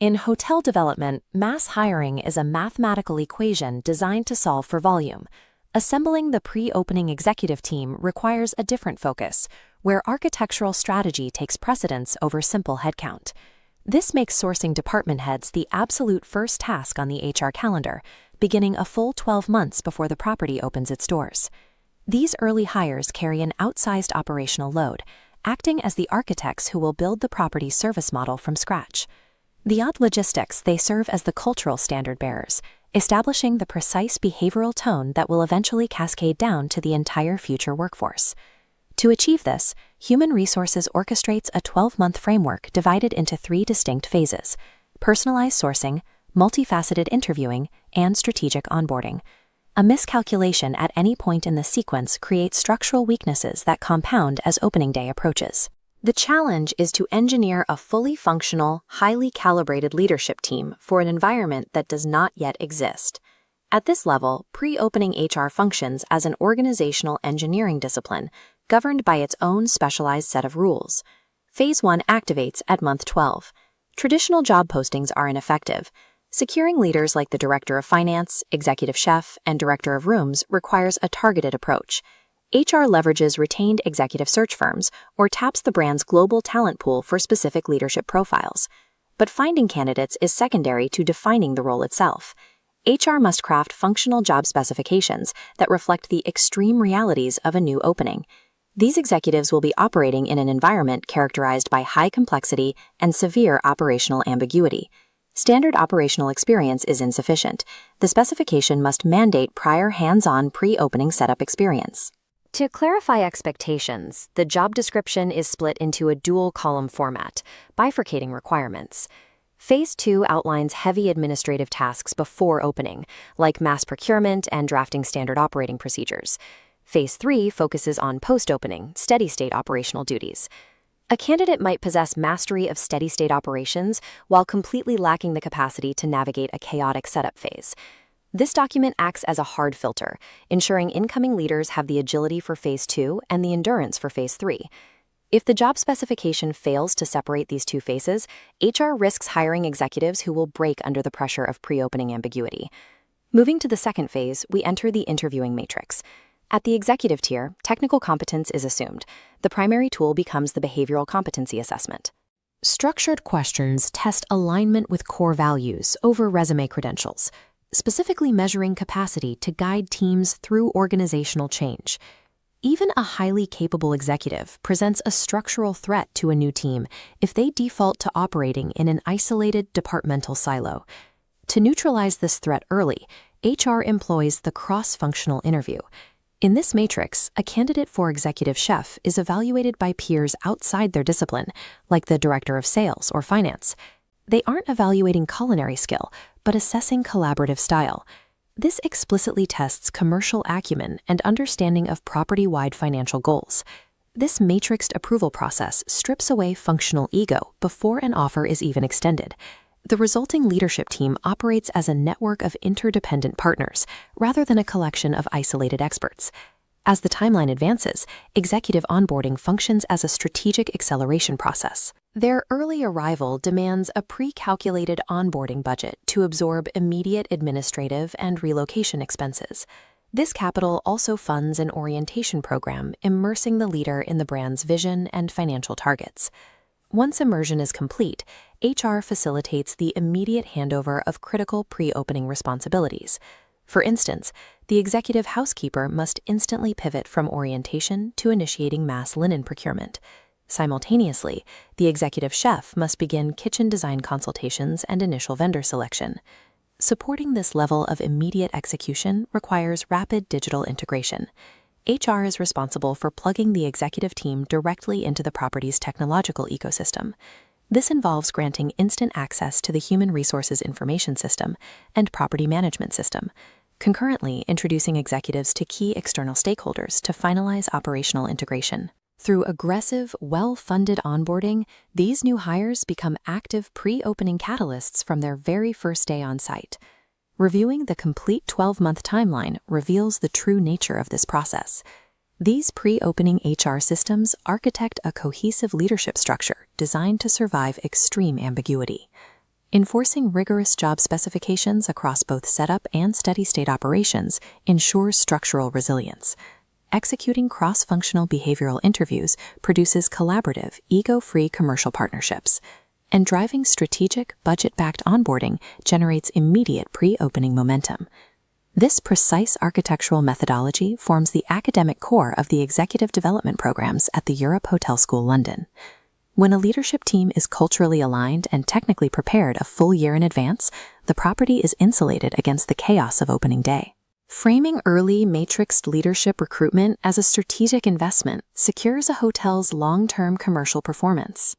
In hotel development, mass hiring is a mathematical equation designed to solve for volume. Assembling the pre-opening executive team requires a different focus, where architectural strategy takes precedence over simple headcount. This makes sourcing department heads the absolute first task on the HR calendar, beginning a full 12 months before the property opens its doors. These early hires carry an outsized operational load, acting as the architects who will build the property's service model from scratch. Beyond logistics, they serve as the cultural standard bearers, establishing the precise behavioral tone that will eventually cascade down to the entire future workforce. To achieve this, Human Resources orchestrates a 12-month framework divided into 3 distinct phases: personalized sourcing, multifaceted interviewing, and strategic onboarding. A miscalculation at any point in the sequence creates structural weaknesses that compound as opening day approaches. The challenge is to engineer a fully functional, highly calibrated leadership team for an environment that does not yet exist. At this level, pre-opening HR functions as an organizational engineering discipline, governed by its own specialized set of rules. Phase 1 activates at month 12. Traditional job postings are ineffective. Securing leaders like the Director of Finance, Executive Chef, and Director of Rooms requires a targeted approach. HR leverages retained executive search firms or taps the brand's global talent pool for specific leadership profiles. But finding candidates is secondary to defining the role itself. HR must craft functional job specifications that reflect the extreme realities of a new opening. These executives will be operating in an environment characterized by high complexity and severe operational ambiguity. Standard operational experience is insufficient. The specification must mandate prior hands-on pre-opening setup experience. To clarify expectations, the job description is split into a dual-column format, bifurcating requirements. Phase 2 outlines heavy administrative tasks before opening, like mass procurement and drafting standard operating procedures. Phase 3 focuses on post-opening, steady-state operational duties. A candidate might possess mastery of steady-state operations while completely lacking the capacity to navigate a chaotic setup phase. This document acts as a hard filter, ensuring incoming leaders have the agility for Phase 2 and the endurance for Phase 3. If the job specification fails to separate these two phases, HR risks hiring executives who will break under the pressure of pre-opening ambiguity. Moving to the second phase, we enter the interviewing matrix. At the executive tier, technical competence is assumed. The primary tool becomes the behavioral competency assessment. Structured questions test alignment with core values over resume credentials, specifically measuring capacity to guide teams through organizational change. Even a highly capable executive presents a structural threat to a new team if they default to operating in an isolated departmental silo. To neutralize this threat early, HR employs the cross-functional interview. In this matrix, a candidate for executive chef is evaluated by peers outside their discipline, like the director of sales or finance. They aren't evaluating culinary skill, but assessing collaborative style. This explicitly tests commercial acumen and understanding of property-wide financial goals. This matrixed approval process strips away functional ego before an offer is even extended. The resulting leadership team operates as a network of interdependent partners, rather than a collection of isolated experts. As the timeline advances, executive onboarding functions as a strategic acceleration process. Their early arrival demands a pre-calculated onboarding budget to absorb immediate administrative and relocation expenses. This capital also funds an orientation program immersing the leader in the brand's vision and financial targets. Once immersion is complete, HR facilitates the immediate handover of critical pre-opening responsibilities. For instance, the executive housekeeper must instantly pivot from orientation to initiating mass linen procurement. Simultaneously, the executive chef must begin kitchen design consultations and initial vendor selection. Supporting this level of immediate execution requires rapid digital integration. HR is responsible for plugging the executive team directly into the property's technological ecosystem. This involves granting instant access to the Human Resources Information System and Property Management System, concurrently introducing executives to key external stakeholders to finalize operational integration. Through aggressive, well-funded onboarding, these new hires become active pre-opening catalysts from their very first day on site. Reviewing the complete 12-month timeline reveals the true nature of this process. These pre-opening HR systems architect a cohesive leadership structure designed to survive extreme ambiguity. Enforcing rigorous job specifications across both setup and steady-state operations ensures structural resilience. Executing cross-functional behavioral interviews produces collaborative, ego-free commercial partnerships. And driving strategic, budget-backed onboarding generates immediate pre-opening momentum. This precise architectural methodology forms the academic core of the executive development programs at the Europe Hotel School London. When a leadership team is culturally aligned and technically prepared a full year in advance, the property is insulated against the chaos of opening day. Framing early, matrixed leadership recruitment as a strategic investment secures a hotel's long-term commercial performance.